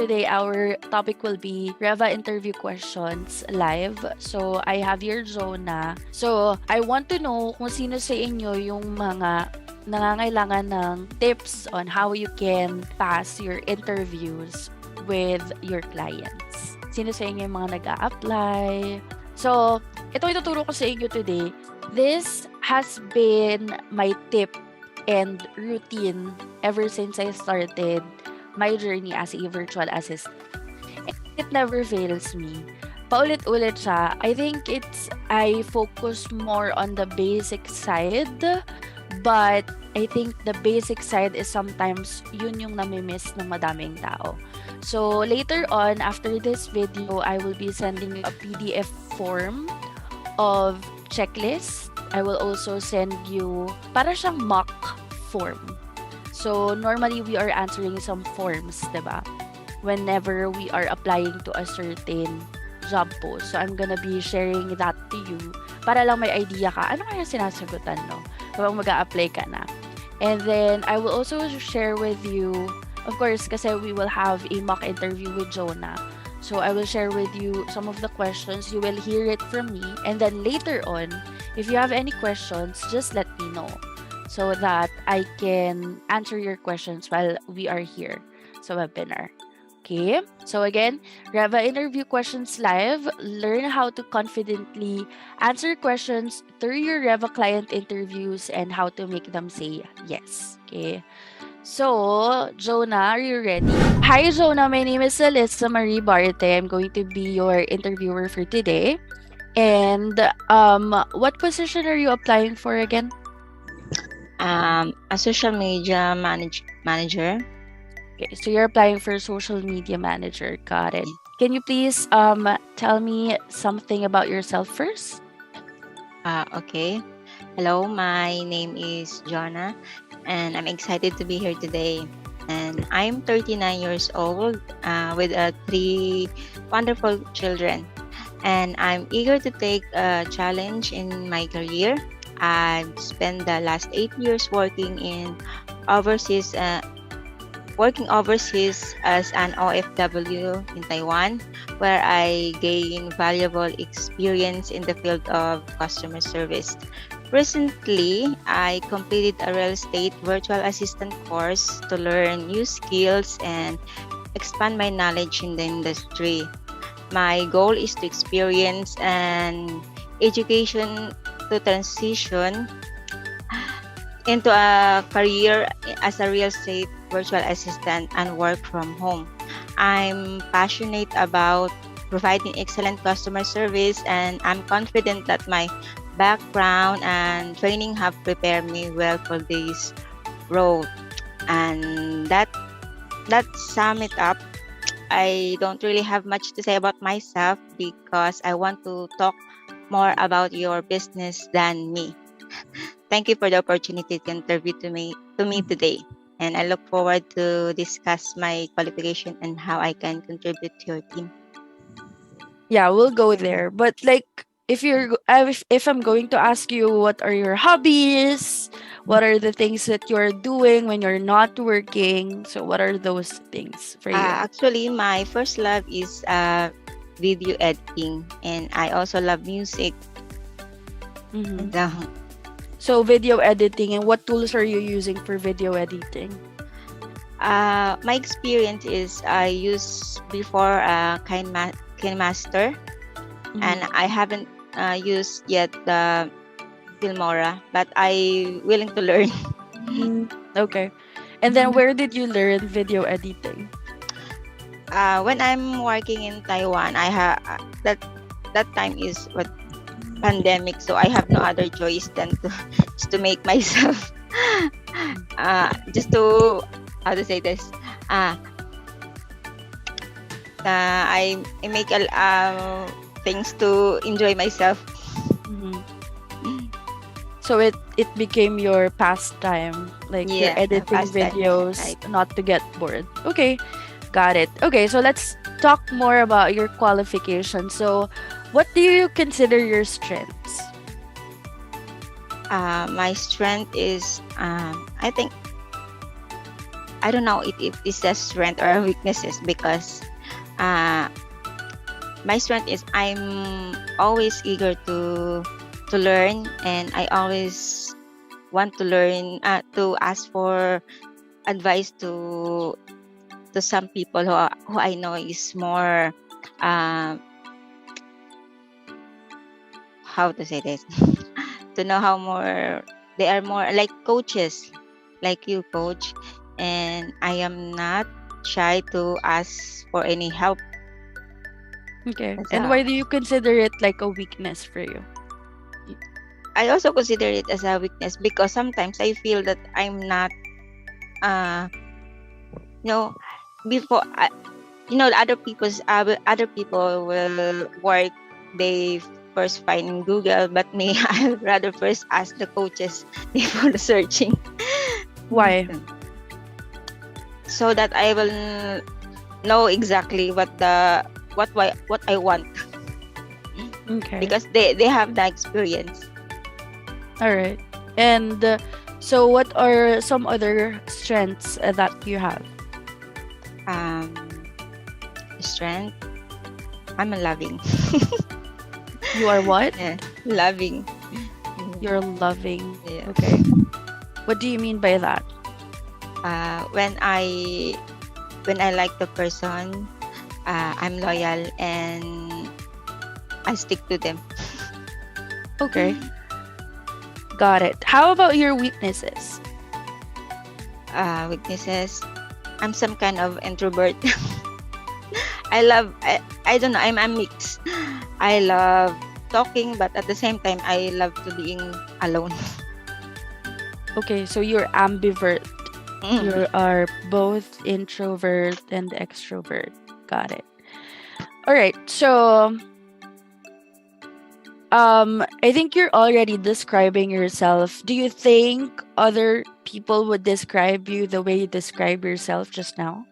today our topic will be REVA interview questions live. So I have here Jonah. So I want to know kung sino sa inyo yung mga nangangailangan ng tips on how you can pass your interviews with your clients. Sino sa inyo yung mga nag-a-apply? So, ito ituturo ko sa inyo today. This has been my tip and routine ever since I started my journey as a virtual assistant. It never fails me. Paulit-ulit siya. I think I focus more on the basic side, but I think the basic side is sometimes yun yung namimiss ng madaming tao. So later on, after this video, I will be sending you a PDF form of checklist. I will also send you para siyang mock form. So normally we are answering some forms, diba? Whenever we are applying to a certain job post. So I'm gonna be sharing that to you para lang may idea ka ano kaya sinasagutan, no? Kapag mag-a-apply ka na. And then I will also share with you, of course, kasi we will have a mock interview with Jonah. So I will share with you some of the questions. You will hear it from me. And then later on, if you have any questions, just let me know so that I can answer your questions while we are here sa webinar. Okay? So again, REVA interview questions live. Learn how to confidently answer questions through your REVA client interviews and how to make them say yes. Okay? So, Jonah, are you ready? Hi, Jonah. My name is Alyssa Marie Barte. I'm going to be your interviewer for today. And what position are you applying for again? A social media manager. Okay, so you're applying for social media manager. Got it. Can you please tell me something about yourself first? Okay. Hello, my name is Jonah, and I'm excited to be here today. And I'm 39 years old with 3 wonderful children. And I'm eager to take a challenge in my career. I've spent the last 8 years working overseas as an OFW in Taiwan, where I gained valuable experience in the field of customer service. Recently, I completed a real estate virtual assistant course to learn new skills and expand my knowledge in the industry. My goal is to experience an education to transition into a career as a real estate virtual assistant and work from home. I'm passionate about providing excellent customer service, and I'm confident that my background and training have prepared me well for this role. And that sum it up. I don't really have much to say about myself because I want to talk more about your business than me. Thank you for the opportunity to interview to me today, and I look forward to discuss my qualification and how I can contribute to your team. Yeah, we'll go there. But like, if I'm going to ask you what are your hobbies, what are the things that you're doing when you're not working, so what are those things for you? Actually, my first love is video editing, and I also love music. Mm-hmm. So video editing, and what tools are you using for video editing? My experience is I used before KineMaster, and I haven't used yet the Filmora, but I willing to learn. Okay. And then where did you learn video editing? When I'm working in Taiwan, I have that time is what pandemic, so I have no other choice than to make myself just to how to say this I make things to enjoy myself. So it became your pastime, like you're editing videos, right, not to get bored. Okay, got it. Okay, so let's talk more about your qualifications. So what do you consider your strengths? My strength is I think I don't know if it's a strength or a weaknesses, because uh, my strength is I'm always eager to learn, and I always want to learn, to ask for advice to some people who I know is more, uh, how to say this, to know how more they are more like coaches, like you, coach, and I am not shy to ask for any help. Okay. That's And why do you consider it like a weakness for you? I also consider it as a weakness, because sometimes I feel that I'm not, uh you know before other people will work, they first find in Google, but me, I rather first ask the coaches before searching. Why? So that I will know exactly what I want, Okay. because they have the experience. All right. And so, what are some other strengths that you have? um Strength, I'm a loving. You are what? Yeah, loving. You're loving. Yeah. Okay. What do you mean by that? uh, when I when I like the person, I'm loyal and I stick to them. Okay. Got it. How about your weaknesses? Weaknesses, I'm some kind of introvert. I don't know, I'm a mix. I love talking, but at the same time I love to being alone. Okay, so you're ambivert. Mm. You are both introvert and extrovert. Got it. All right. So, I think you're already describing yourself. Do you think other people would describe you the way you describe yourself just now?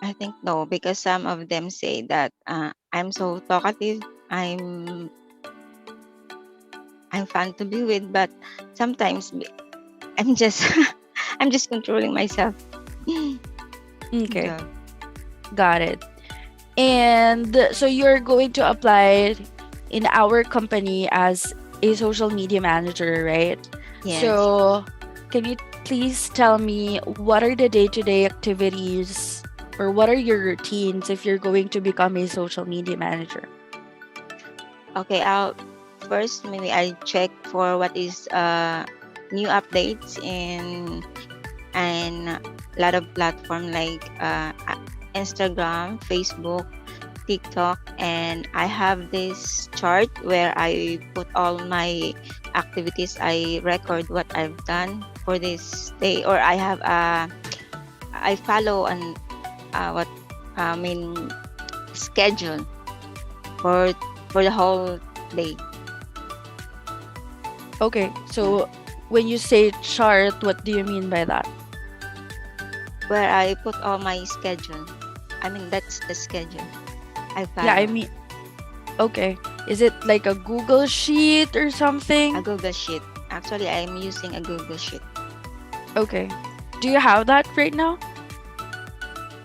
I think no, because some of them say that, I'm so talkative. I'm fun to be with, but sometimes I'm just I'm just controlling myself. Okay, So, got it. And so you're going to apply in our company as a social media manager, right? yes. So, can you please tell me what are the day to day activities or what are your routines if you're going to become a social media manager? Okay, I'll first maybe I check for what is new updates in and a lot of platform like Instagram, Facebook, TikTok, and I have this chart where I put all my activities. I record what I've done for this day, or I follow an what I mean schedule for for the whole day, Okay, so when you say chart, what do you mean by that? where I put all my schedule. I mean that's the schedule I Yeah, I follow. mean, okay. Is it like a Google Sheet or A something? Google Sheet. Actually, I'm using a Google Sheet. Okay. Do you have that right now?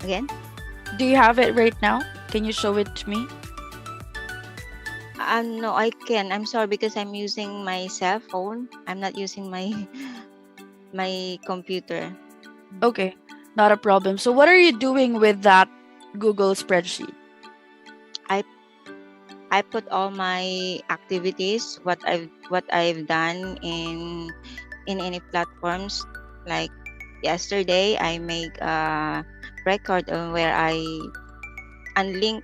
Again? Do you have it right now? Can you show it to me? No, I can. I'm sorry because I'm using my cell phone. I'm not using my my computer. Okay, not a problem. So, what are you doing with that Google spreadsheet? I I put all my activities, what I've done in any platforms. Like yesterday, I make a record on where I unlink.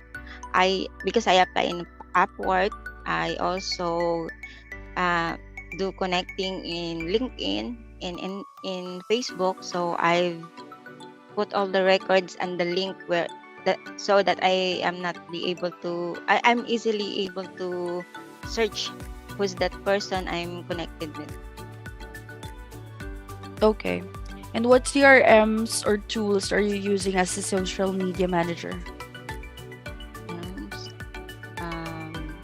I because I apply in Upwork. I also uh, do connecting in LinkedIn, in Facebook. So I've put all the records and the link where that, so that I am not be able to I'm easily able to search who's that person I'm connected with. Okay. And what CRMs or tools are you using as a social media manager? Mm, Um,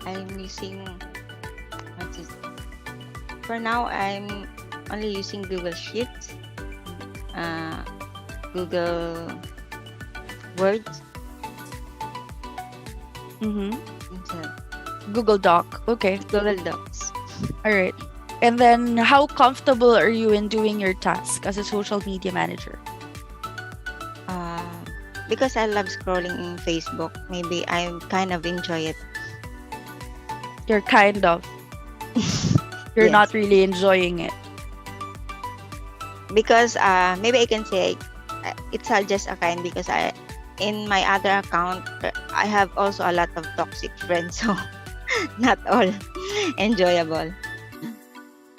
I'm using what is for now I'm only using Google Sheets, Google Words, Mm-hmm. so Google Doc. Okay. Google Docs. All right. And then how comfortable are you in doing your task as a social media manager? Because I love scrolling in Facebook, maybe I kind of enjoy it. You're kind of. You're Yes. not really enjoying it. Because maybe I can say it's just a kind, because in my other account I have also a lot of toxic friends, so not all enjoyable.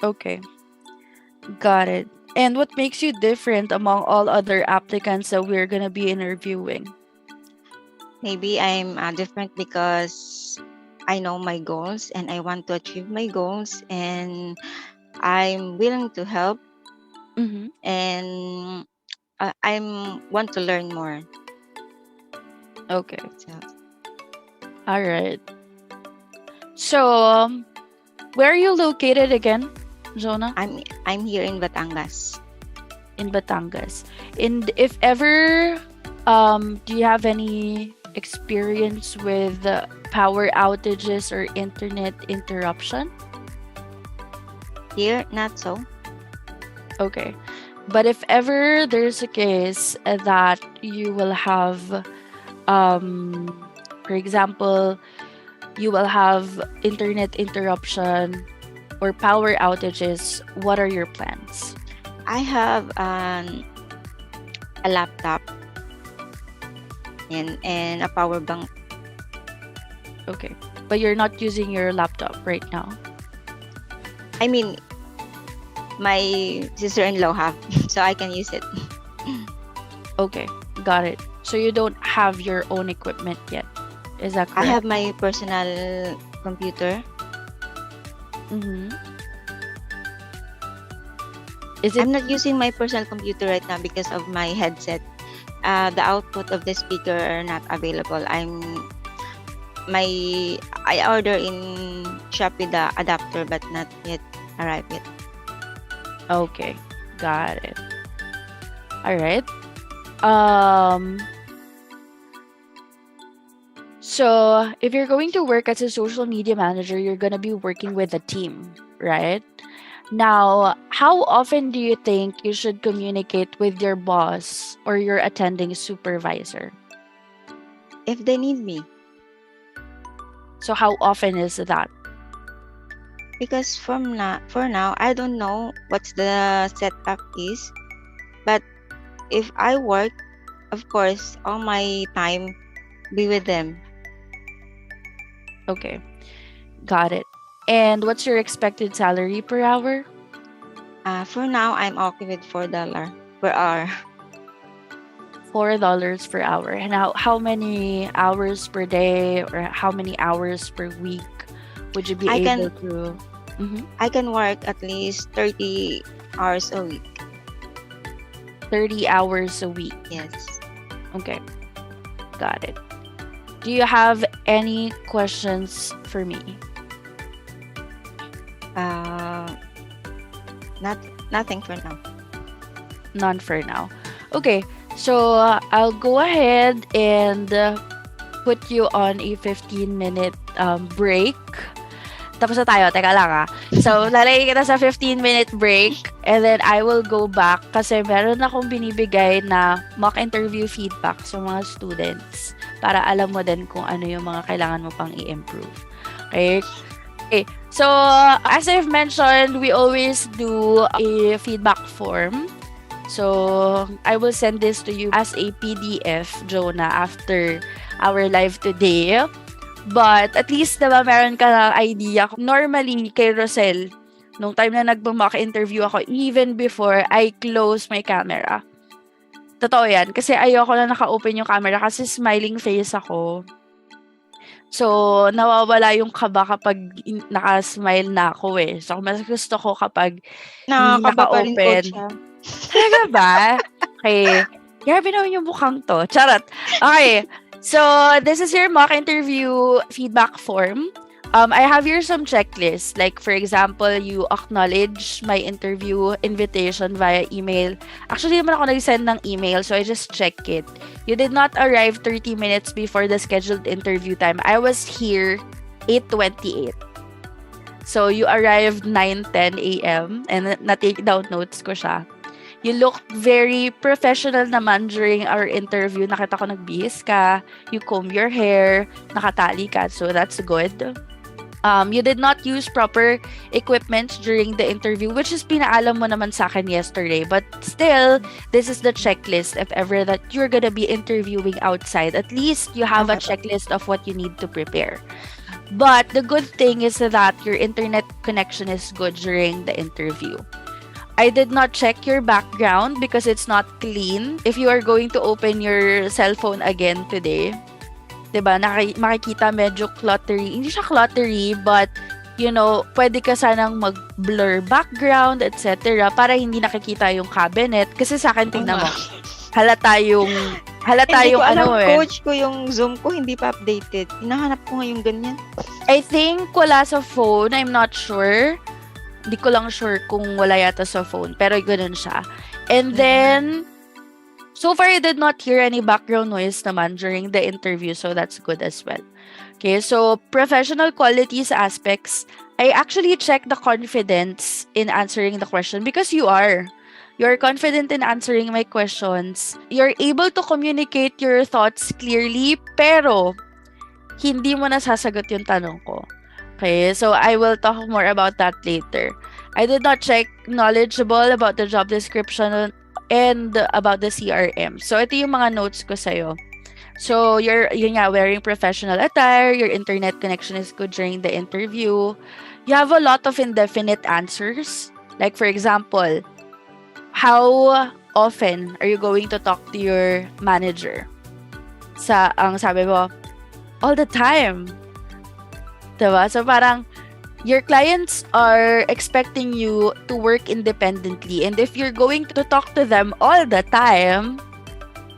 Okay. Got it. And what makes you different among all other applicants that we're going to be interviewing? Maybe I'm different because I know my goals and I want to achieve my goals, and I'm willing to help, Mm-hmm. and I'm want to learn more. Okay. So All right. So, where are you located again, Jonah? I'm here in Batangas. In Batangas. And if ever, do you have any experience with power outages or internet interruption? Here, not so. Okay. But if ever there's a case that you will have, for example, you will have internet interruption or power outages, what are your plans? I have a laptop and a power bank. Okay. But you're not using your laptop right now. I mean, my sister-in-law have, so I can use it. Okay. Got it. So you don't have your own equipment yet. Is that I correct? have my personal computer. Mm-hmm. Is it I'm not using my personal computer right now because of my headset. The output of the speaker are not available. I order in Shopee the adapter, but not yet arrived yet. okay? Got it. All right. Um. So if you're going to work as a social media manager, you're gonna be working with a team, right? Now, how often do you think you should communicate with your boss or your attending supervisor? If they need me, So how often is that? because for now, I don't know what's the setup is. But if I work, of course, all my time be with them. Okay, got it. And what's your expected salary per hour? For now, I'm okay with $4 per hour. $4 per hour. And how many hours per day or how many hours per week would you be I able can to? Mhm. I can work at least 30 hours a week. 30 hours a week. Yes. Okay, got it. Do you have any questions for me? Nothing for now. None for now. Okay, so I'll go ahead and put you on a 15-minute break. Tapos na tayo, teka lang ah. So, lalagay kita sa 15-minute break and then I will go back kasi meron akong binibigay na mock interview feedback sa mga students para alam mo din kung ano yung mga kailangan mo pang i-improve. Okay? Okay. So, as I've mentioned, we always do a feedback form. So, I will send this to you as a PDF, Jonah, after our live today. But at least diba meron ka ng idea. Normally, kay Rosel, nung time na nag-mock interview ako, even before I close my camera. Totoo yan. Kasi ayoko na naka-open yung camera kasi smiling face ako. So, nawawala yung kaba kapag naka-smile na ako eh. So, mas gusto ko kapag hindi Nakakaba pa rin, naka-open. coach, ha? Talaga ba? Okay. Grabe naman yung mukhang to. Charot. Okay. So, this is your mock interview feedback form. I have here some checklists. Like, for example, you acknowledge my interview invitation via email. Actually, naman ako nag-send ng email, so I just check it. You did not arrive 30 minutes before the scheduled interview time. I was here 8:28. So, you arrived 9:10 a.m. and na-take down notes ko siya. You looked very professional naman during our interview. Nakita ko nagbihis ka. You comb your hair. Nakatali ka. So, that's good. You did not use proper equipment during the interview, which is pinaalam mo naman sa akin yesterday. But still, this is the checklist if ever that you're gonna be interviewing outside. At least you have a checklist of what you need to prepare. But the good thing is that your internet connection is good during the interview. I did not check your background because it's not clean. If you are going to open your cell phone again today, diba, makikita medyo cluttery. Hindi siya cluttery, but, you know, pwede ka sanang mag-blur background, etc. para hindi nakikita yung cabinet. Kasi sa akin, tingnan mo, halata yung Hindi ko alam, ano coach ko yung Zoom ko, hindi pa updated. Hinahanap ko nga yung ganyan. I think wala sa phone. I'm not sure. Hindi ko lang sure kung wala yata sa phone. Pero ganun siya. And then, so far, I did not hear any background noise naman during the interview, so that's good as well. Okay, so professional qualities aspects, I actually check the confidence in answering the question because you are. You're confident in answering my questions. You're able to communicate your thoughts clearly, pero hindi mo nasasagot yung tanong ko. Okay, so I will talk more about that later. I did not check knowledgeable about the job description and about the CRM. So, ito yung mga notes ko sa'yo. So, you're wearing professional attire, your internet connection is good during the interview. You have a lot of indefinite answers. Like, for example, how often are you going to talk to your manager? Ang sabi mo, all the time. Diba? So, parang, your clients are expecting you to work independently. And if you're going to talk to them all the time,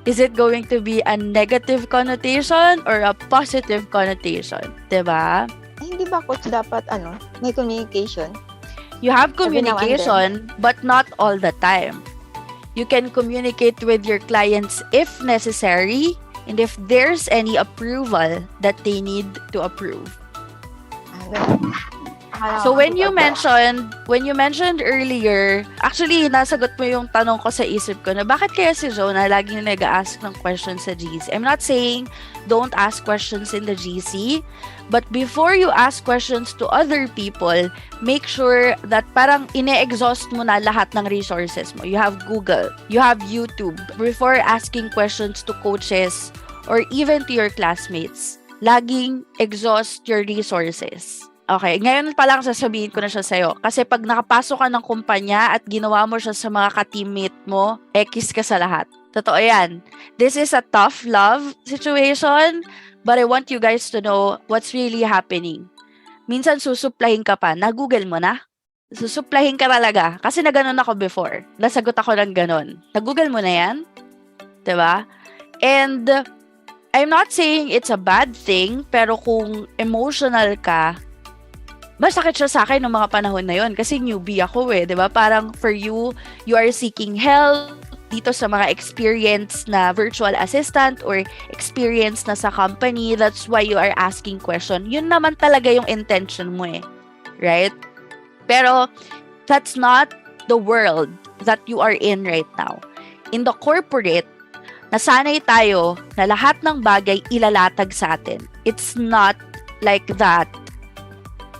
is it going to be a negative connotation or a positive connotation? Diba? Hindi ba, coach, dapat, may communication? You have communication, but not all the time. You can communicate with your clients if necessary and if there's any approval that they need to approve. So when you mentioned earlier, actually nasagot mo yung tanong ko sa isip ko na bakit kaya si Jonah laging nag-ask ng questions sa GC. I'm not saying don't ask questions in the GC, but before you ask questions to other people, make sure that parang ine-exhaust mo na lahat ng resources mo. You have Google, you have YouTube. Before asking questions to coaches or even to your classmates, laging exhaust your resources. Okay, ngayon pa lang sasabihin ko na siya sa'yo. Kasi pag nakapasok ka ng kumpanya at ginawa mo siya sa mga ka-teammate mo, X ka sa lahat. Totoo yan. This is a tough love situation, but I want you guys to know what's really happening. Minsan susuplahin ka pa. Na-google mo na? Susuplahin ka talaga. Kasi na ganun ako before. Nasagot ako ng ganun. Na-google mo na yan? Diba? And I'm not saying it's a bad thing, pero kung emotional ka, masakit siya sa akin ng mga panahon na yon kasi newbie ako eh, 'di ba? Parang for you are seeking help dito sa mga experience na virtual assistant or experience na sa company. That's why you are asking question. Yun naman talaga yung intention mo eh. Right? Pero that's not the world that you are in right now. In the corporate, nasanay tayo na lahat ng bagay ilalatag sa atin. It's not like that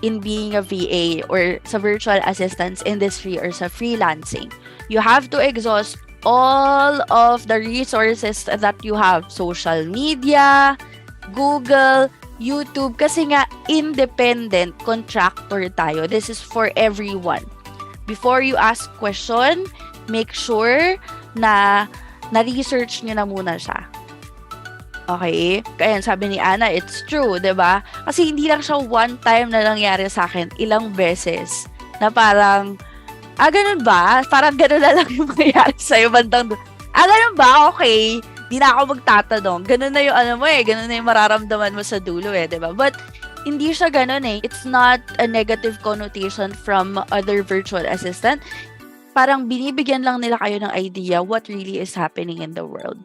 in being a VA or sa virtual assistance industry or sa freelancing. You have to exhaust all of the resources that you have. Social media, Google, YouTube. Kasi nga, independent contractor tayo. This is for everyone. Before you ask question, make sure na na-research nyo na muna siya. Okay? Kaya sabi ni Ana, it's true, 'di ba? Kasi hindi lang siya one time na nangyari sa akin, ilang beses na parang, ganun ba? Parang ganun na lang yung nangyari sa'yo bandang doon. Ganun ba? Okay. Di na ako magtatanong. Ganun na yung ganun na yung mararamdaman mo sa dulo eh, 'di ba? But hindi siya ganun eh. It's not a negative connotation from other virtual assistant. Parang binibigyan lang nila kayo ng idea what really is happening in the world.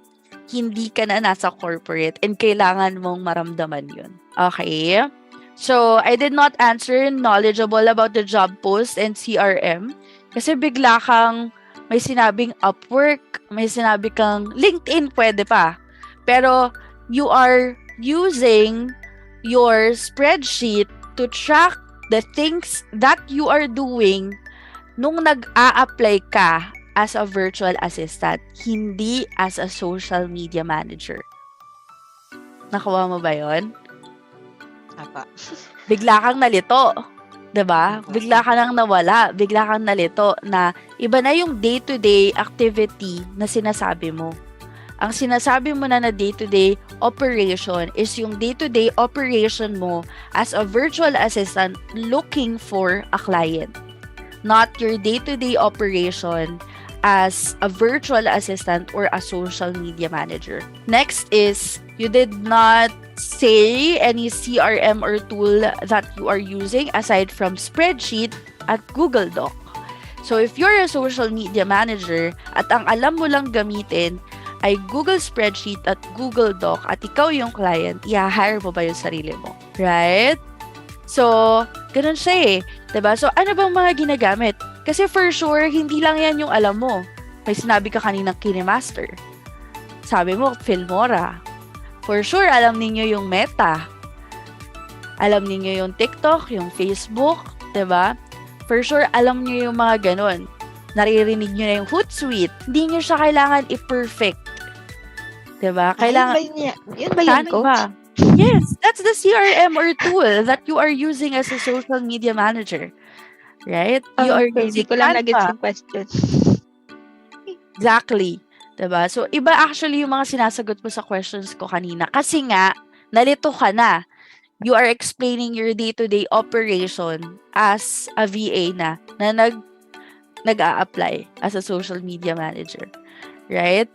Hindi ka na nasa corporate and kailangan mong maramdaman yun. Okay? So, I did not answer knowledgeable about the job post and CRM kasi bigla kang may sinabing Upwork, may sinabi kang LinkedIn, pwede pa. Pero, you are using your spreadsheet to track the things that you are doing nung nag-a-apply ka as a virtual assistant, hindi as a social media manager. Nakuha mo ba yon? Apa. Bigla kang nalito. 'Di ba? Bigla ka nang nawala, bigla kang nalito na iba na yung day-to-day activity na sinasabi mo. Ang sinasabi mo na day-to-day operation is yung day-to-day operation mo as a virtual assistant looking for a client. Not your day-to-day operation as a virtual assistant or a social media manager. Next is, you did not say any CRM or tool that you are using aside from spreadsheet at Google Doc. So if you're a social media manager at ang alam mo lang gamitin ay Google Spreadsheet at Google Doc at ikaw yung client, i-hire mo ba yung sarili mo? Right? So, ganun siya eh. 'Di ba? So, ano bang mga ginagamit? Kasi for sure, hindi lang yan yung alam mo. May sinabi ka kaninang KineMaster. Sabi mo, Filmora. For sure, alam ninyo yung Meta. Alam ninyo yung TikTok, yung Facebook, 'di ba? For sure, alam niyo yung mga ganun. Naririnig niyo na yung Hootsuite. Hindi niyo siya kailangan i-perfect. 'Di ba? Kailangan Yun ba yun, coach? Yes, that's the CRM or tool that you are using as a social media manager. Right? You are using Hindi ko lang Canva. nag-gets yung question. Exactly. 'Di ba? So, iba actually yung mga sinasagot mo sa questions ko kanina. Kasi nga, nalito ka na. You are explaining your day-to-day operation as a VA na nag-a-apply as a social media manager. Right?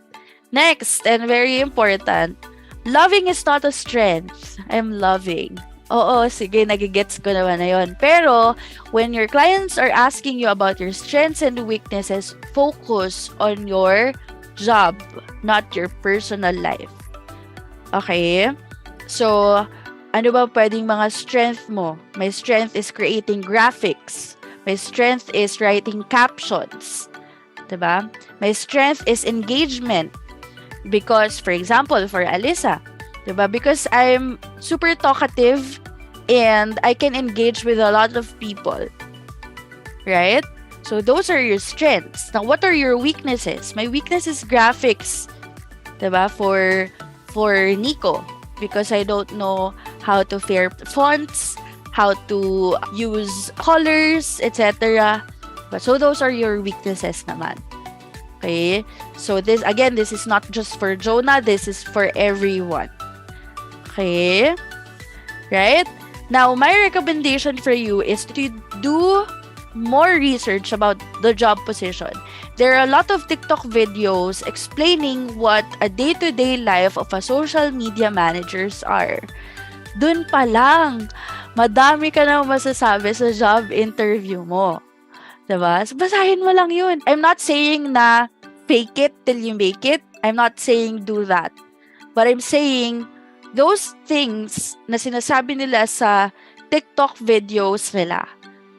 Next, and very important, loving is not a strength. I'm loving. Oo, sige, nagigets ko naman na yun. Pero, when your clients are asking you about your strengths and weaknesses, focus on your job, not your personal life. Okay? So, ano ba pwedeng mga strength mo? My strength is creating graphics. My strength is writing captions. Diba? My strength is engagement. Because, for example, for Alyssa, diba? Because I'm super talkative and I can engage with a lot of people. Right? So, those are your strengths. Now, what are your weaknesses? My weakness is graphics. Diba? For Nico. Because I don't know how to pair fonts, how to use colors, etc. But so those are your weaknesses naman. Okay? So this is not just for Jonah, this is for everyone. Okay? Right? Now, my recommendation for you is to do more research about the job position. There are a lot of TikTok videos explaining what a day-to-day life of a social media managers are. Dun pa lang, madami ka na masasabi sa job interview mo. Diba? So, basahin mo lang yun. I'm not saying na fake it till you make it. I'm not saying do that. But I'm saying those things na sinasabi nila sa TikTok videos nila,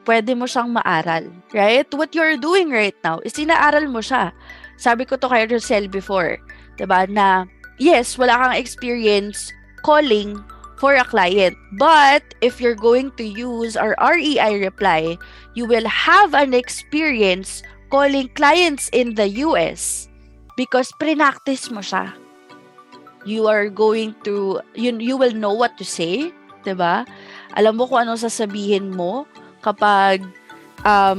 pwede mo siyang maaral. Right? What you're doing right now is inaaral mo siya. Sabi ko to kay Rosel before. Diba? Na, yes, wala kang experience calling for a client. But if you're going to use our REI reply, you will have an experience calling clients in the US because pre-practice mo siya. You are going to, you will know what to say, diba? Alam mo kung anong sasabihin mo kapag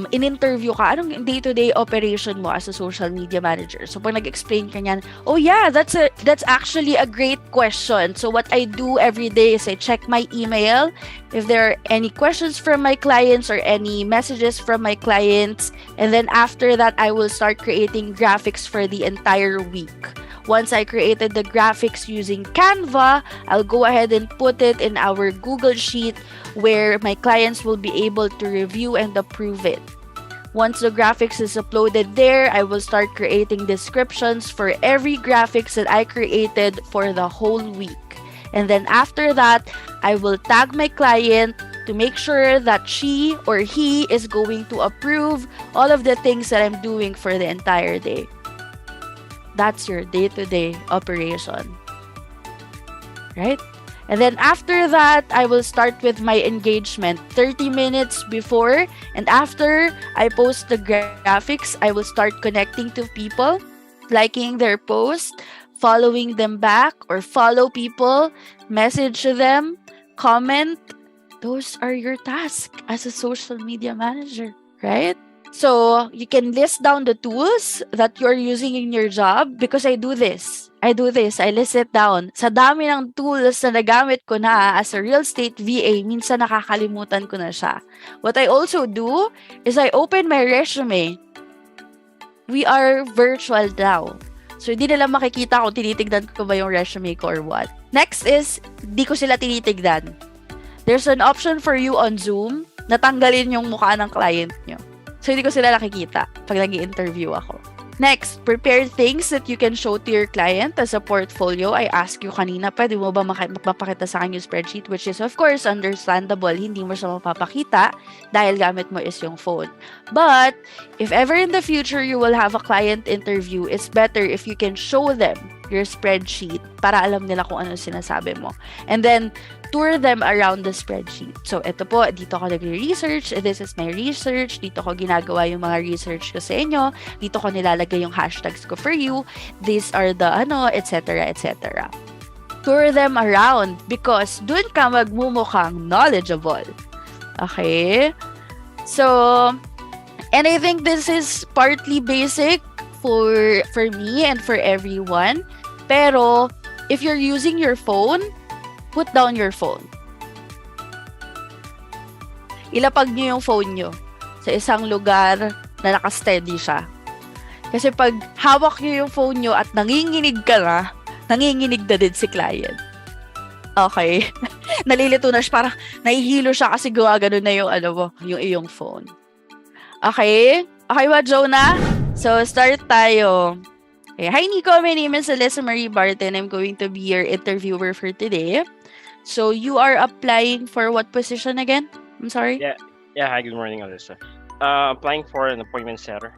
in-interview ka, anong day-to-day operation mo as a social media manager. So, pag nag-explain ka niyan, oh yeah, that's actually a great question. So, what I do every day is I check my email. If there are any questions from my clients or any messages from my clients, and then after that, I will start creating graphics for the entire week. Once I created the graphics using Canva, I'll go ahead and put it in our Google Sheet where my clients will be able to review and approve it. Once the graphics is uploaded there, I will start creating descriptions for every graphics that I created for the whole week. And then after that, I will tag my client to make sure that she or he is going to approve all of the things that I'm doing for the entire day. That's your day-to-day operation. Right? And then after that, I will start with my engagement 30 minutes before and after I post the graphics, I will start connecting to people, liking their post, following them back or follow people, message them, comment. Those are your tasks as a social media manager, right? So you can list down the tools that you're using in your job because I do this. I list it down. Sa dami ng tools na nagamit ko na as a real estate VA, minsan nakakalimutan ko na siya. What I also do is I open my resume. We are virtual now. So, hindi nila makikita kung tinitignan ko ba yung resume ko or what. Next is, di ko sila tinitignan. There's an option for you on Zoom na tanggalin yung mukha ng client nyo. So, hindi ko sila nakikita pag nag-i-interview ako. Next, prepare things that you can show to your client as a portfolio. I asked you kanina, pwede mo ba mapapakita sa akin yung spreadsheet? Which is, of course, understandable. Hindi mo siya mapapakita dahil gamit mo is yung phone. But, if ever in the future you will have a client interview, it's better if you can show them your spreadsheet para alam nila kung ano sinasabi mo. And then, tour them around the spreadsheet. So, ito po, dito ako nagre-research. This is my research. Dito ko ginagawa yung mga research ko sa inyo. Dito ko nilalagay yung hashtags ko for you. These are the etc., etc. Tour them around because dun ka magmumukhang knowledgeable. Okay? So, and I think this is partly basic for me and for everyone. Pero, if you're using your phone, put down your phone. Ilapag nyo yung phone nyo sa isang lugar na nakasteady siya. Kasi pag hawak nyo yung phone nyo at nanginginig ka na, nanginginig na din si client. Okay? Nalilito na siya, parang nahihilo siya kasi gumagano na yung yung iyong phone. Okay? Okay ba, Jonah? So, start tayo. Okay. Hi, Nico. My name is Alyssa Marie Barton. I'm going to be your interviewer for today. So, you are applying for what position again? I'm sorry? Yeah. Hi, good morning, Alyssa. Applying for an appointment setter.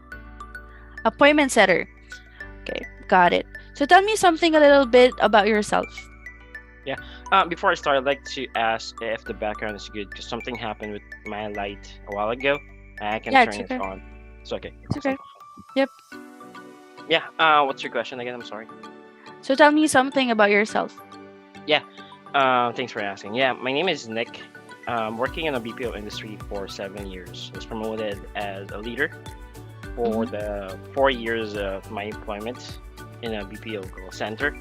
Appointment setter. Okay, got it. So, tell me something a little bit about yourself. Before I start, I'd like to ask if the background is good because something happened with my light a while ago. I can turn it on. It's okay. It's okay. Yep. Yeah. What's your question again? I'm sorry. So, tell me something about yourself. Thanks for asking. Yeah, my name is Nick. Working in the BPO industry for 7 years. I was promoted as a leader for the 4 years of my employment in a BPO call center.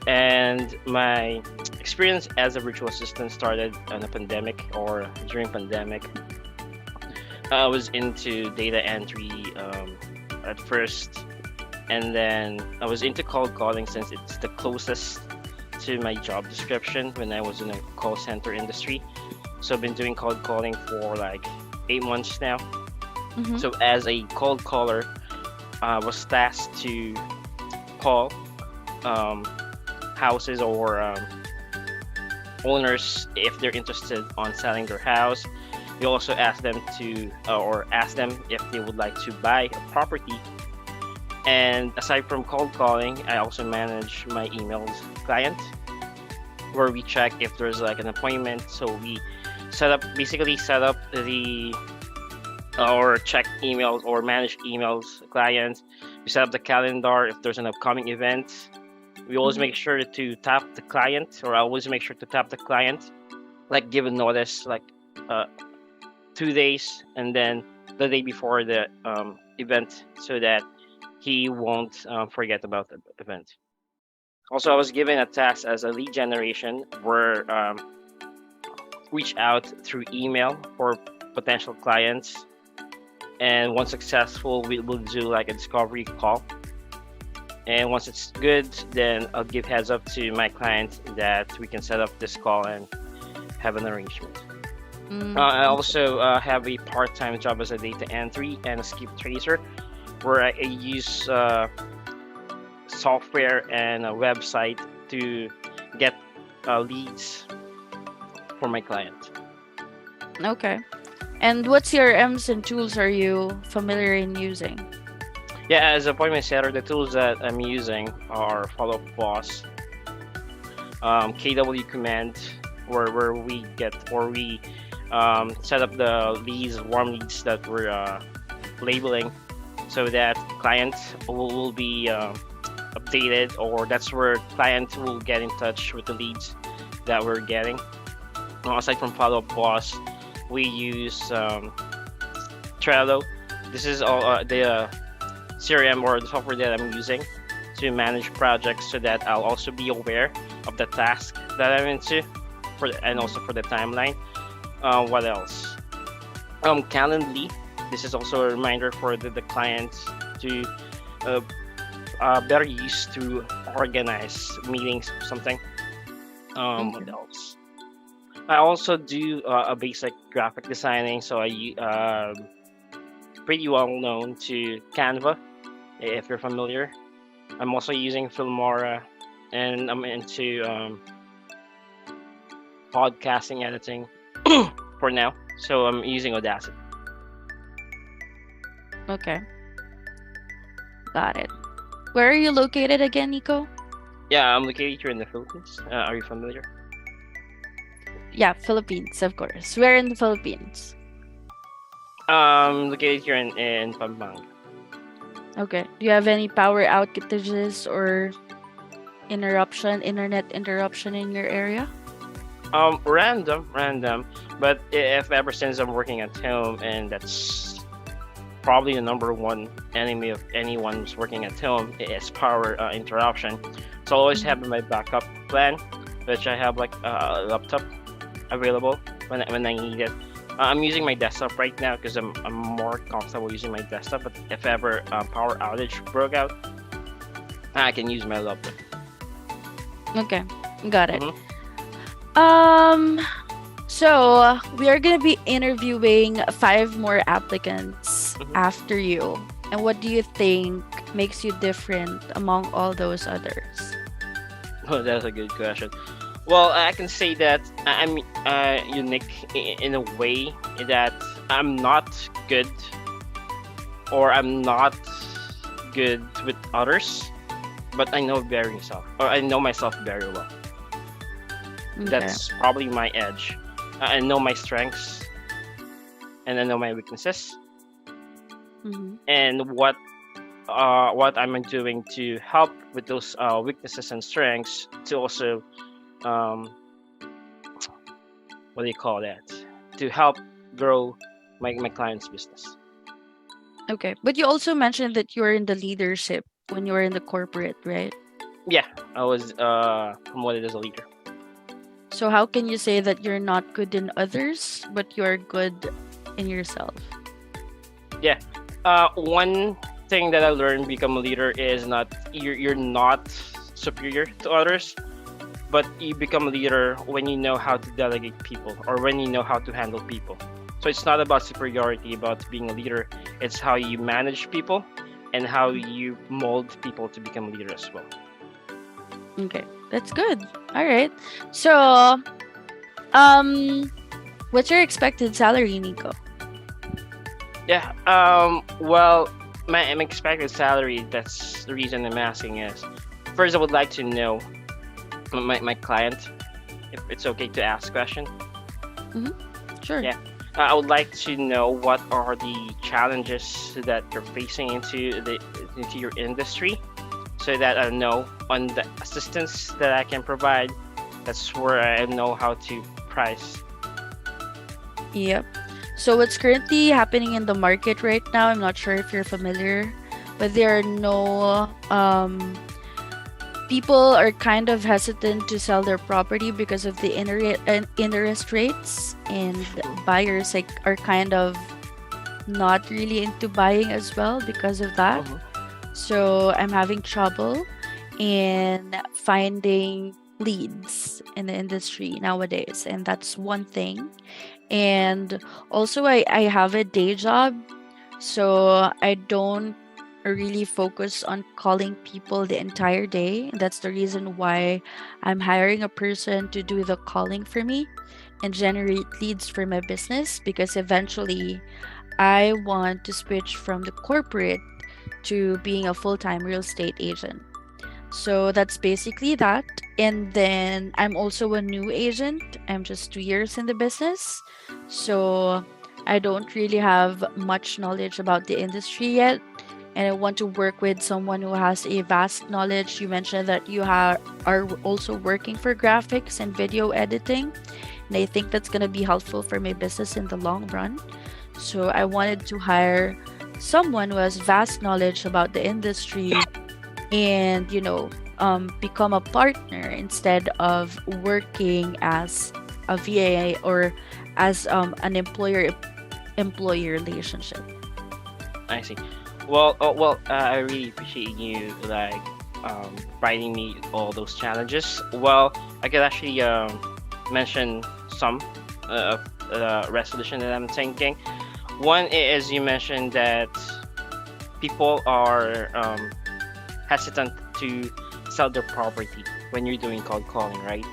And my experience as a virtual assistant started on a pandemic or during pandemic. I was into data entry at first, and then I was into cold calling since it's the closest to my job description when I was in a call center industry. So I've been doing cold calling for like 8 months now. So as a cold caller, I was tasked to call houses or owners if they're interested on selling their house. We also ask them if they would like to buy a property. And aside from cold calling, I also manage my emails client, where we check if there's like an appointment. So we set up or check emails or manage emails clients. We set up the calendar if there's an upcoming event. We always make sure to tap the client, or I always make sure to tap the client, like give a notice like 2 days and then the day before the event, so that he won't forget about the event. Also, I was given a task as a lead generation, where reach out through email for potential clients, and once successful, we will do like a discovery call. And once it's good, then I'll give heads up to my client that we can set up this call and have an arrangement. I also have a part-time job as a data entry and a skip tracer, where I use software and a website to get leads for my client. Okay. And what CRMs and tools are you familiar in using? Yeah, as a appointment setter, the tools that I'm using are Follow Up Boss, KW Command, where we set up the leads, warm leads that we're labeling, so that client will be updated, or that's where client will get in touch with the leads that we're getting. Aside from Follow Up Boss, we use Trello. This is all the CRM or the software that I'm using to manage projects, so that I'll also be aware of the task that I'm into, and also for the timeline. What else? Calendly. This is also a reminder for the clients to better use to organize meetings or something. What else? I also do a basic graphic designing, so I pretty well known to Canva, if you're familiar. I'm also using Filmora, and I'm into podcasting editing for now, so I'm using Audacity. Okay. Got it. Where are you located again, Nico? Yeah, I'm located here in the Philippines. Are you familiar? Yeah, Philippines, of course. Where in the Philippines? Located here in Pampanga. Okay. Do you have any power outages or internet interruption in your area? Random. But if ever since I'm working at home, and that's probably the number one enemy of anyone who's working at home, is power interruption. So I always have my backup plan, which I have like a laptop available when I need it. I'm using my desktop right now because I'm more comfortable using my desktop. But if ever power outage broke out, I can use my laptop. Okay. Got it. Mhm. So we are gonna be interviewing 5 more applicants after you. And what do you think makes you different among all those others? Oh, that's a good question. Well, I can say that I'm unique in a way that I'm not good, or I'm not good with others, but I know I know myself very well. Okay. That's probably my edge. I know my strengths, and I know my weaknesses, and what I'm doing to help with those weaknesses and strengths, to also what do you call that? To help grow my client's business. Okay. But you also mentioned that you were in the leadership when you were in the corporate, right? Yeah, I was promoted as a leader. So how can you say that you're not good in others, but you're good in yourself? Yeah. One thing that I learned become a leader is you're not superior to others, but you become a leader when you know how to delegate people, or when you know how to handle people. So it's not about superiority, about being a leader. It's how you manage people and how you mold people to become a leader as well. Okay. That's good. All right. So, what's your expected salary, Nico? Yeah. Well, my expected salary, that's the reason I'm asking, is first I would like to know my client, if it's okay to ask question. Sure. Yeah. I would like to know what are the challenges that you're facing into your industry, so that I know on the assistance that I can provide. That's where I know how to price. Yep. So what's currently happening in the market right now, I'm not sure if you're familiar, but there are no people are kind of hesitant to sell their property because of the interest rates, and buyers are kind of not really into buying as well because of that. So I'm having trouble in finding leads in the industry nowadays, and that's one thing. And also, I have a day job, so I don't really focus on calling people the entire day. That's the reason why I'm hiring a person to do the calling for me and generate leads for my business, because eventually I want to switch from the corporate to being a full-time real estate agent. So that's basically that. And then I'm also a new agent. I'm just 2 years in the business. So I don't really have much knowledge about the industry yet. And I want to work with someone who has a vast knowledge. You mentioned that are also working for graphics and video editing. And I think that's going to be helpful for my business in the long run. So I wanted to hire someone who has vast knowledge about the industry and become a partner instead of working as a VA or as an employee relationship. I see. Well, I really appreciate you like providing me all those challenges. Well, I could actually mention some of resolution that I'm thinking. One is you mentioned that people are hesitant to sell their property when you're doing cold calling, right?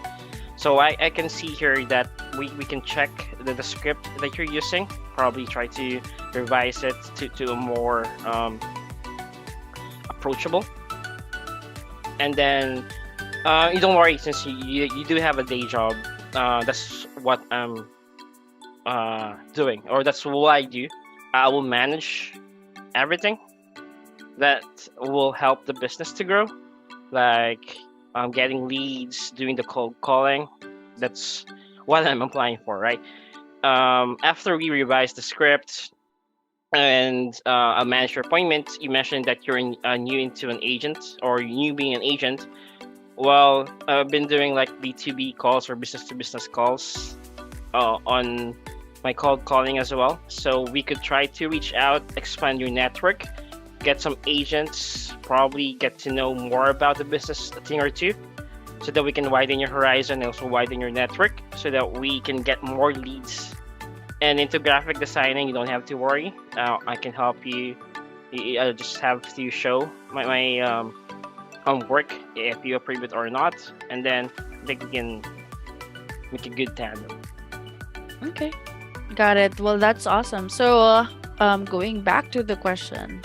So I can see here that we can check the script that you're using, probably try to revise it to a more approachable. And then you don't worry, since you do have a day job. That's what I'm doing, or that's what I do. I will manage everything that will help the business to grow, like getting leads, doing the cold calling. That's what I'm applying for, right? After we revise the script and a manager appointment, you mentioned that you're new into an agent, or new being an agent. Well, I've been doing like B2B calls or business to business calls on my cold calling as well. So we could try to reach out, expand your network, get some agents, probably get to know more about the business a thing or two, so that we can widen your horizon and also widen your network, so that we can get more leads. And into graphic designing, you don't have to worry. I can help you. You just have to show my work, if you approve it or not, and then I think we can make a good tandem. Okay, got it. Well, that's awesome. So, going back to the question,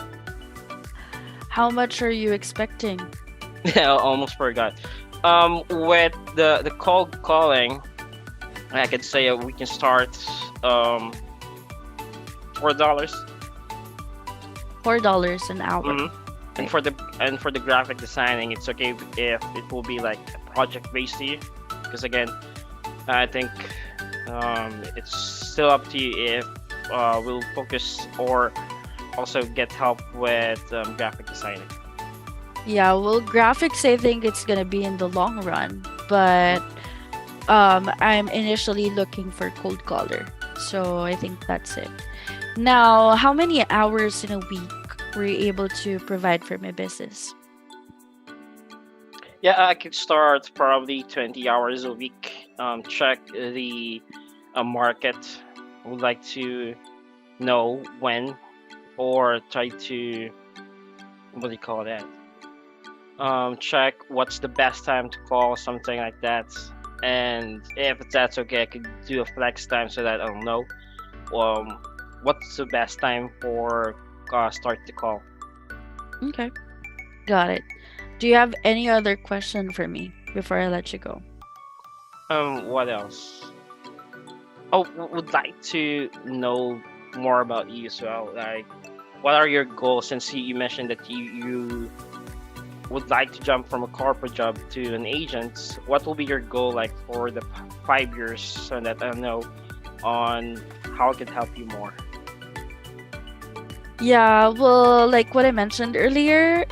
how much are you expecting? I almost forgot. With the cold calling, I could say we can start $4. $4 an hour. Mm-hmm. And for the graphic designing, it's okay if it will be like project based to you, because again, I think it's still up to you if we'll focus or also get help with graphic designing. Yeah, well, graphics, I think it's gonna be in the long run, but I'm initially looking for cold caller, so I think that's it. Now, how many hours in a week were you able to provide for my business? Yeah, I could start probably 20 hours a week. Check the market. Would like to know when, or try to, what do you call that? Check what's the best time to call, something like that. And if that's okay, I could do a flex time, so that I'll know what's the best time for start the call. Okay, got it. Do you have any other question for me before I let you go? What else? Oh, would like to know more about you as well. Like, what are your goals? Since you mentioned that you would like to jump from a corporate job to an agent, what will be your goal like for the 5 years, so that I know on how I can help you more? Yeah, well, like what I mentioned earlier,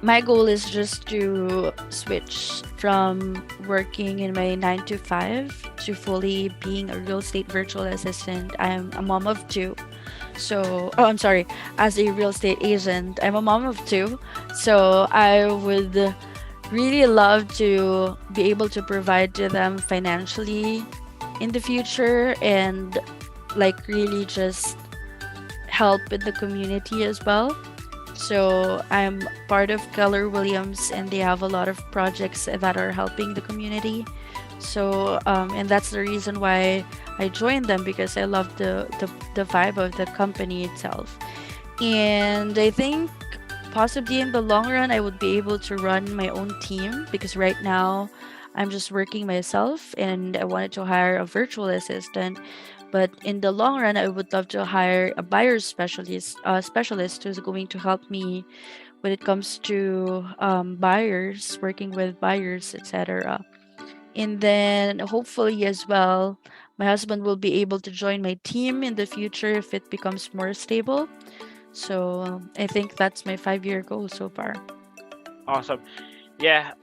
my goal is just to switch from working in my 9 to 5 to fully being a real estate virtual assistant. I'm a mom of two, So, oh, I'm sorry, as a real estate agent, I'm a mom of two. So I would really love to be able to provide to them financially in the future, and like really just help with the community as well. So I'm part of Keller Williams, and they have a lot of projects that are helping the community. So and that's the reason why I joined them, because I love the vibe of the company itself. And I think possibly in the long run I would be able to run my own team, because right now I'm just working myself and I wanted to hire a virtual assistant. But in the long run, I would love to hire a buyer's specialist who's going to help me when it comes to buyers, working with buyers, etc. And then hopefully as well, my husband will be able to join my team in the future if it becomes more stable. So I think that's my 5-year goal so far. Awesome. Yeah.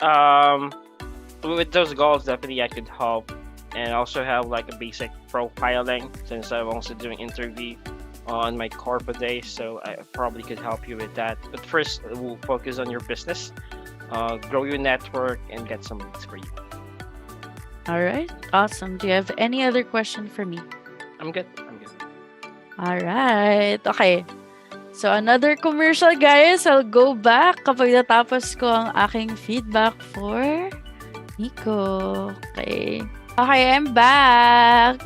With those goals, definitely I could help, and also have like a basic profiling, since I'm also doing interview on my corporate days, so I probably could help you with that. But first, we'll focus on your business, grow your network, and get some leads for you. All right, awesome. Do you have any other question for me? I'm good. I'm good. All right, okay. So another commercial, guys. I'll go back kapag natapos ko ang aking feedback for Nico. Okay. Okay, I'm back.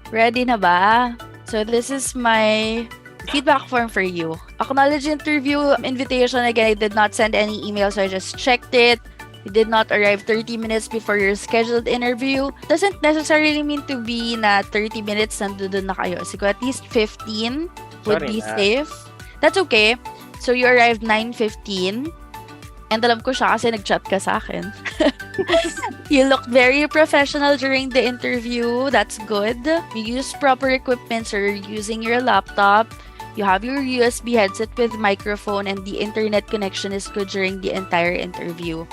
Ready na ba? So this is my feedback form for you. Acknowledge interview invitation. Again, I did not send any email, so I just checked it. You did not arrive 30 minutes before your scheduled interview. Doesn't necessarily mean to be na 30 minutes nandun na kayo. Siguro at least 15 would be safe. That's okay. So you arrived 9:15. And alam ko siya kasi nag-chat ka sa akin. You looked very professional during the interview. That's good. You use proper equipment, so you're using your laptop. You have your USB headset with microphone, and the internet connection is good during the entire interview.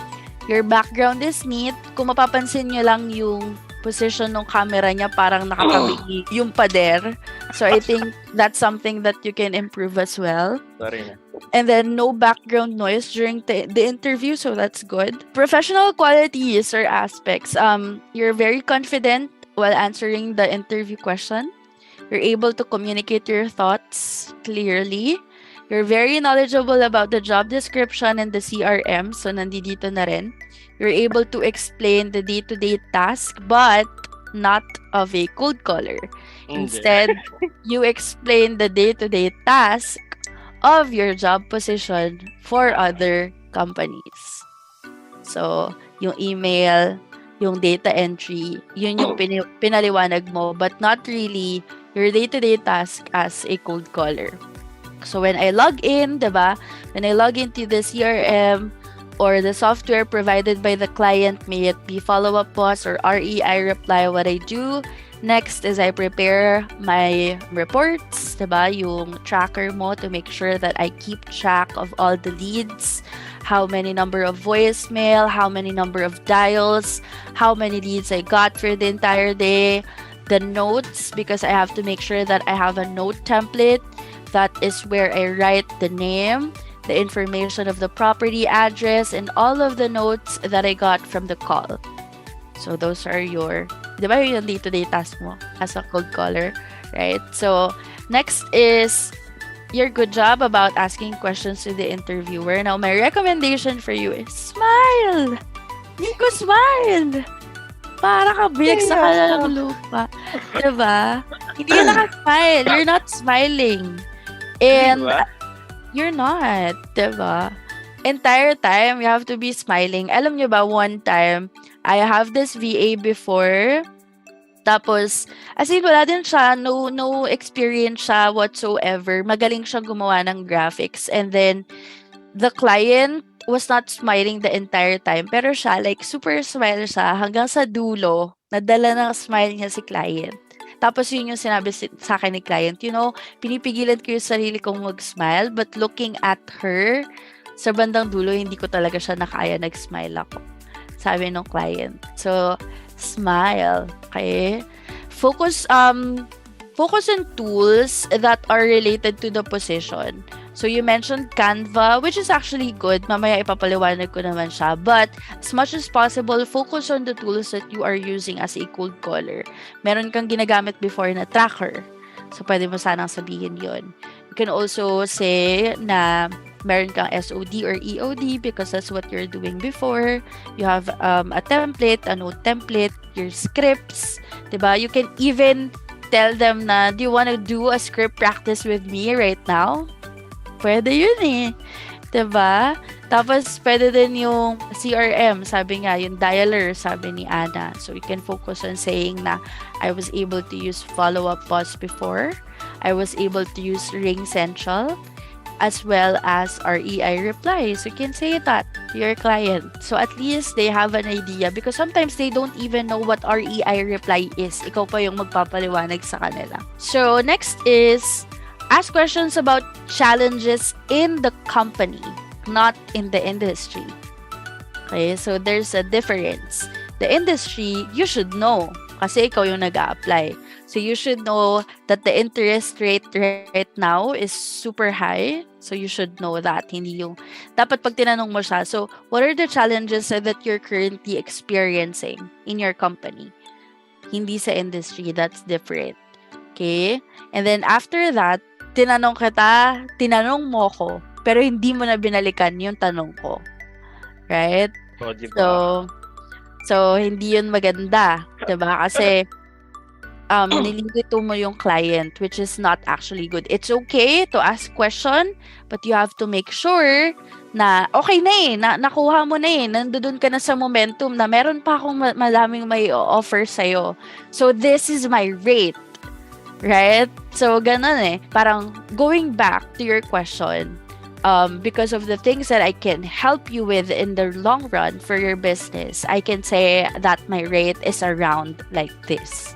Your background is neat. Kung mapapansin nyo lang yung position ng camera niya, parang nakatabi yung pader. So I think that's something that you can improve as well. Sorry na. And then no background noise during the interview, so that's good. Professional qualities or aspects. You're very confident while answering the interview question. You're able to communicate your thoughts clearly. You're very knowledgeable about the job description and the CRM, so nandito na rin. You're able to explain the day-to-day task, but not of a cold caller. Instead, you explain the day-to-day task of your job position for other companies. So, yung email, yung data entry, yun yung pinaliwanag mo, but not really your day-to-day task as a cold caller. So, when I log in, diba? When I log into the CRM or the software provided by the client, may it be follow-up boss or RE, I reply what I do. Next is I prepare my reports, diba? Yung tracker mo to make sure that I keep track of all the leads, how many number of voicemail, how many number of dials, how many leads I got for the entire day, the notes, because I have to make sure that I have a note template. That is where I write the name, the information of the property address, and all of the notes that I got from the call. So those are your, di ba yung day-to-day task mo as a cold caller, right? So next is your good job about asking questions to the interviewer. Now, my recommendation for you is smile! Nico, smile! Para ka big sa kalalang lupa. Diba? Hindi ka naka-smile. You're not smiling. And you're not, diba? Entire time, you have to be smiling. Alam nyo ba, one time, I have this VA before. Tapos, as in, wala din siya. No experience siya whatsoever. Magaling siyang gumawa ng graphics. And then, the client was not smiling the entire time. Pero siya, like, super smile siya. Hanggang sa dulo, nadala ng smile niya si client. Tapos yun yung sinabi sa akin ni client, you know, pinipigilan ko yung sarili kong mag-smile, but looking at her, sa bandang dulo, hindi ko talaga siya nakaya, nag-smile ako. Sabi ng client. So, smile. Okay? Focus, focus on tools that are related to the position. So you mentioned Canva, which is actually good. Mamaya ipapaliwanag ko naman siya. But as much as possible, focus on the tools that you are using as a cold caller. Meron kang ginagamit before na tracker. So pwede mo sanang sabihin yun. You can also say na meron kang SOD or EOD because that's what you're doing before. You have a template, a note template, your scripts, diba? You can even tell them na, do you want to do a script practice with me right now? Pwede yun eh. Diba? Tapos, pwede din yung CRM, sabi nga, yung dialer, sabi ni Ana. So, you can focus on saying na, I was able to use follow-up pause before. I was able to use Ring Central, as well as REI reply. So, you can say that to your client. So, at least they have an idea because sometimes they don't even know what REI reply is. Ikaw pa yung magpapaliwanag sa kanila. So, next is, ask questions about challenges in the company, not in the industry. Okay, so there's a difference. The industry, you should know kasi ikaw yung nag-a-apply. So you should know that the interest rate right now is super high. So you should know that. Hindi yung, dapat pag tinanong mo siya, so what are the challenges that you're currently experiencing in your company? Hindi sa industry, that's different. Okay? And then after that, tinanong mo ko, pero hindi mo na binalikan yung tanong ko. Right? O, diba? So hindi yun maganda. Diba? Kasi, nililito mo yung client, which is not actually good. It's okay to ask question, but you have to make sure na okay na eh, nakuha mo na eh, nandoon ka na sa momentum na meron pa akong malaming may offer sa'yo. So this is my rate. Right? So, ganun eh. Parang going back to your question, because of the things that I can help you with in the long run for your business, I can say that my rate is around like this.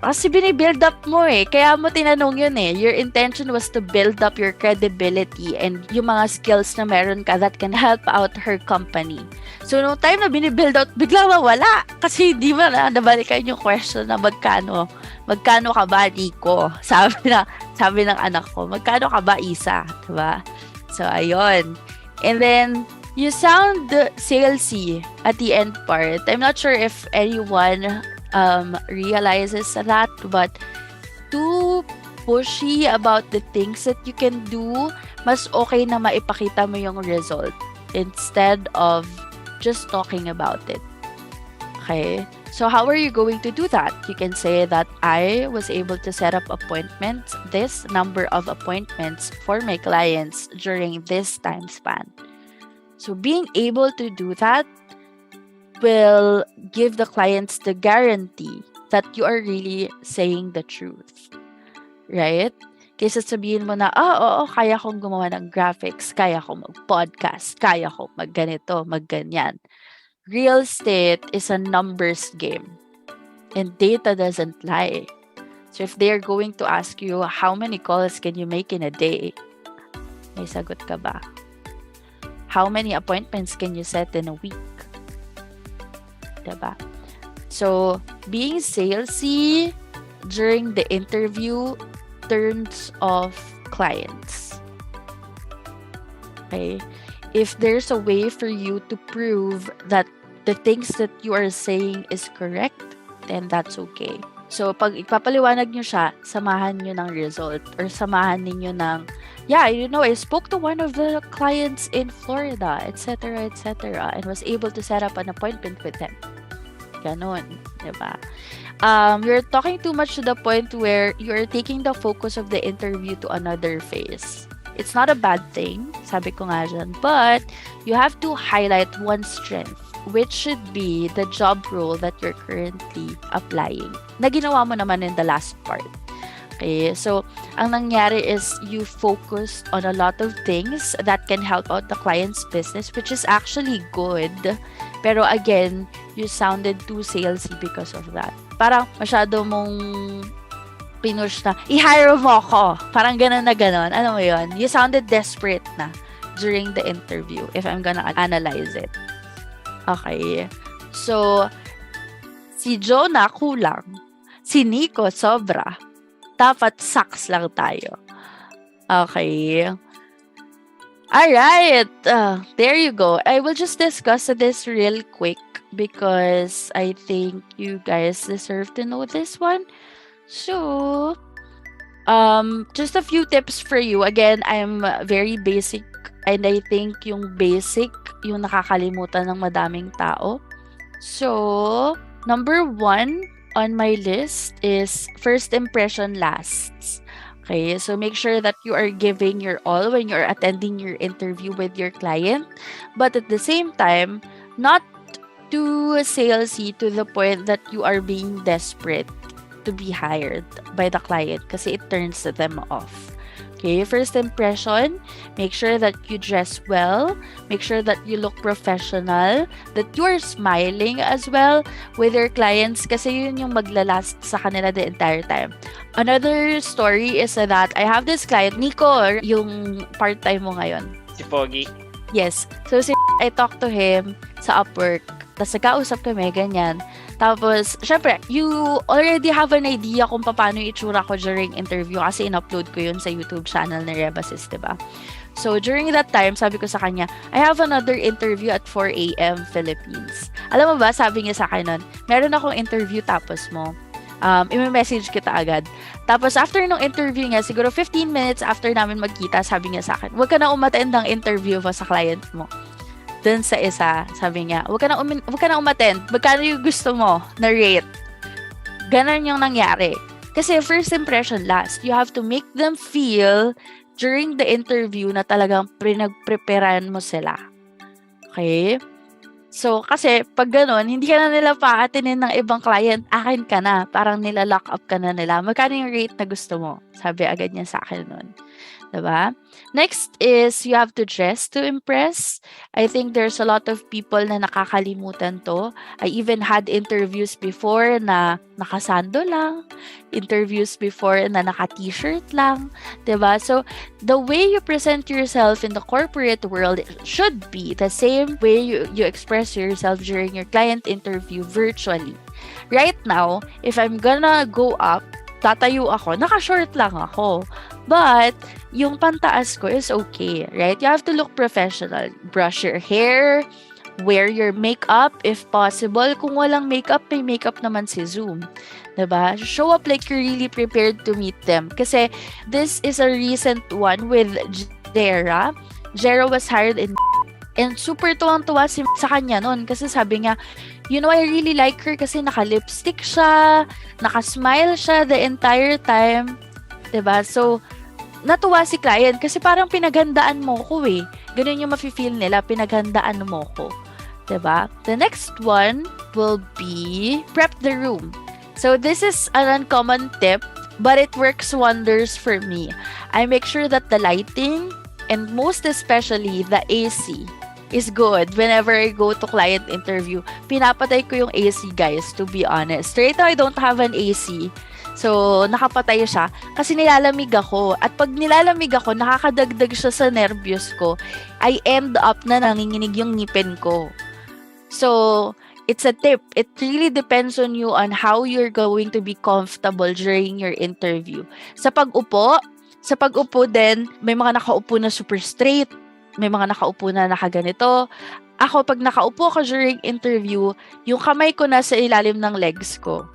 Kasi binibuild up mo eh. Kaya mo tinanong yun eh. Your intention was to build up your credibility and yung mga skills na meron ka that can help out her company. So, no time na binibuild out, bigla mawala. Kasi di ba na nabalikan yung question na magkano ka ba, Nico? Sabi ng anak ko, magkano ka ba, Isa? Diba? So, ayun. And then, you sound salesy at the end part. I'm not sure if anyone realizes that, but too pushy about the things that you can do, mas okay na maipakita mo yung result instead of just talking about it. Okay? So how are you going to do that? You can say that I was able to set up appointments, this number of appointments for my clients during this time span. So being able to do that will give the clients the guarantee that you are really saying the truth. Right? Kaysa sabihin mo na, oo, kaya kong gumawa ng graphics, kaya kong mag-podcast, kaya kong mag-ganito, mag-ganyan. Real estate is a numbers game. And data doesn't lie. So if they're going to ask you, how many calls can you make in a day? May sagot ka ba? How many appointments can you set in a week? Diba? So, being salesy during the interview turns off clients. Okay? If there's a way for you to prove that the things that you are saying is correct, then that's okay. So, pag ipapaliwanag nyo siya, samahan nyo ng result or samahan ninyo ng, yeah, I spoke to one of the clients in Florida, etc., and was able to set up an appointment with them. Ganon, diba? You're talking too much to the point where you're taking the focus of the interview to another phase. It's not a bad thing, sabi ko nga dyan, but you have to highlight one strength, which should be the job role that you're currently applying. Na ginawa mo naman in the last part. Okay, so ang nangyari is you focused on a lot of things that can help out the client's business, which is actually good. Pero again, you sounded too salesy because of that. Parang masyado mong pinush na, i-hire mo ako. Parang ganun na ganun. Ano mo yun? You sounded desperate na during the interview if I'm gonna analyze it. Okay. So, si Jonah kulang. Si Nico sobra. dapat sucks lang tayo. Okay. Alright. There you go. I will just discuss this real quick because I think you guys deserve to know this one. So, just a few tips for you. Again, I'm very basic and I think yung basic, yung nakakalimutan ng madaming tao. So, number 1 on my list is first impression lasts. Okay, so make sure that you are giving your all when you're attending your interview with your client, but at the same time, not too salesy to the point that you are being desperate to be hired by the client kasi it turns them off. Okay, first impression, make sure that you dress well, make sure that you look professional, that you are smiling as well with your clients kasi yun yung maglalast sa kanila the entire time. Another story is that I have this client, Nico, yung part-time mo ngayon. Si Pogi. Yes. So, I talked to him sa Upwork. Tapos nagkausap kami, ganyan. Tapos, syempre, you already have an idea kung paano yung itsura ko during interview kasi in-upload ko yun sa YouTube channel ni Revassist, diba? So, during that time, sabi ko sa kanya, I have another interview at 4 a.m. Philippines. Alam mo ba, sabi niya sa akin nun, meron akong interview tapos mo. I-message kita agad. Tapos, after nung interview niya, siguro 15 minutes after namin magkita, sabi niya sa akin, huwag ka na umattend ng interview mo sa client mo. Dun sa isa, sabi niya, huwag ka na umattend. Magkano yung gusto mo na rate? Ganon yung nangyari. Kasi first impression last. You have to make them feel during the interview na talagang pinag-preparan mo sila. Okay? So, kasi pag ganon, hindi ka na nila paatinin ng ibang client, akin ka na. Parang nila-lock up ka na nila. Magkano yung rate na gusto mo? Sabi agad niya sa akin nun. Diba? Next is you have to dress to impress. I think there's a lot of people na nakakalimutan to. I even had interviews before na nakasando lang. Interviews before na naka-t-shirt lang. Diba? So, the way you present yourself in the corporate world should be the same way you express yourself during your client interview virtually. Right now, if I'm gonna go up, tatayo ako, naka-short lang ako. But, yung pantaas ko is okay, right? You have to look professional. Brush your hair, wear your makeup if possible. Kung walang makeup, may makeup naman si Zoom. Diba? Show up like you're really prepared to meet them. Kasi, this is a recent one with Jera. Jera was hired in and super tuwang-tuwa sa kanya nun. Kasi sabi niya, you know, I really like her kasi naka-lipstick siya, naka-smile siya the entire time. Diba? So, natuwa si client kasi parang pinaghandaan mo ko eh. Ganun yung mafe-feel nila, pinaghandaan mo ko. Diba? The next one will be prep the room. So, this is an uncommon tip, but it works wonders for me. I make sure that the lighting and most especially the AC is good whenever I go to client interview. Pinapatay ko yung AC, guys, to be honest. Right now, I don't have an AC. So, nakapatay siya kasi nilalamig ako. At pag nilalamig ako, nakakadagdag siya sa nervyos ko. I end up na nanginginig yung ngipin ko. So, it's a tip. It really depends on you on how you're going to be comfortable during your interview. Sa pag-upo din, may mga nakaupo na super straight. May mga nakaupo na nakaganito. Ako, pag nakaupo ako during interview, yung kamay ko nasa ilalim ng legs ko.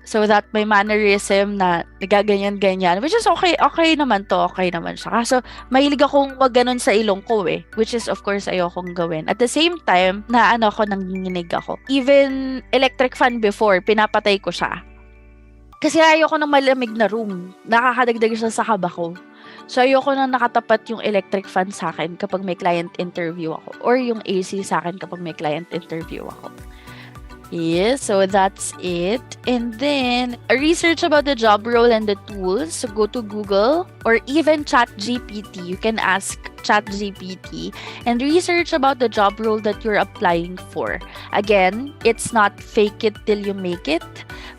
So that may mannerism na nagaganyan-ganyan. Which is okay. Okay naman to. Okay naman siya. Kaso, mahilig akong wag ganun sa ilong ko eh. Which is, of course, ayokong gawin. At the same time, nanginginig ako. Even electric fan before, pinapatay ko siya. Kasi ayoko ng malamig na room. Nakakadagdag siya sa kaba ko. So, ayoko na nakatapat yung electric fan sa akin kapag may client interview ako. Or yung AC sa akin kapag may client interview ako. Yes, so that's it. And then, a research about the job role and the tools. So, go to Google or even ChatGPT. You can ask ChatGPT and research about the job role that you're applying for. Again, it's not fake it till you make it,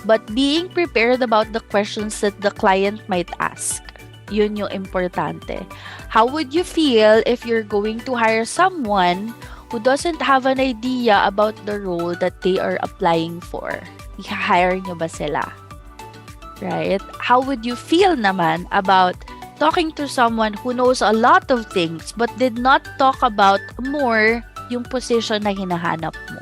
but being prepared about the questions that the client might ask. Yun yung importante. How would you feel if you're going to hire someone who doesn't have an idea about the role that they are applying for? I-hire nyo ba sila? right? How would you feel naman about talking to someone who knows a lot of things but did not talk about more yung position na hinahanap mo?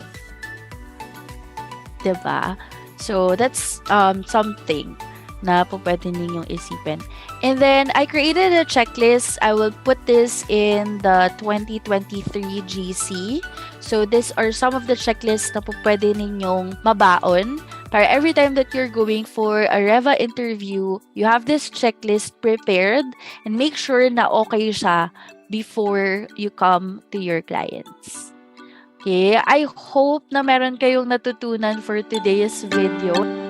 Diba? So, that's something na po pwede ninyong isipin. And then, I created a checklist. I will put this in the 2023 GC. So, these are some of the checklists na po pwede ninyong mabaon. Para every time that you're going for a REVA interview, you have this checklist prepared and make sure na okay siya before you come to your clients. Okay, I hope na meron kayong natutunan for today's video.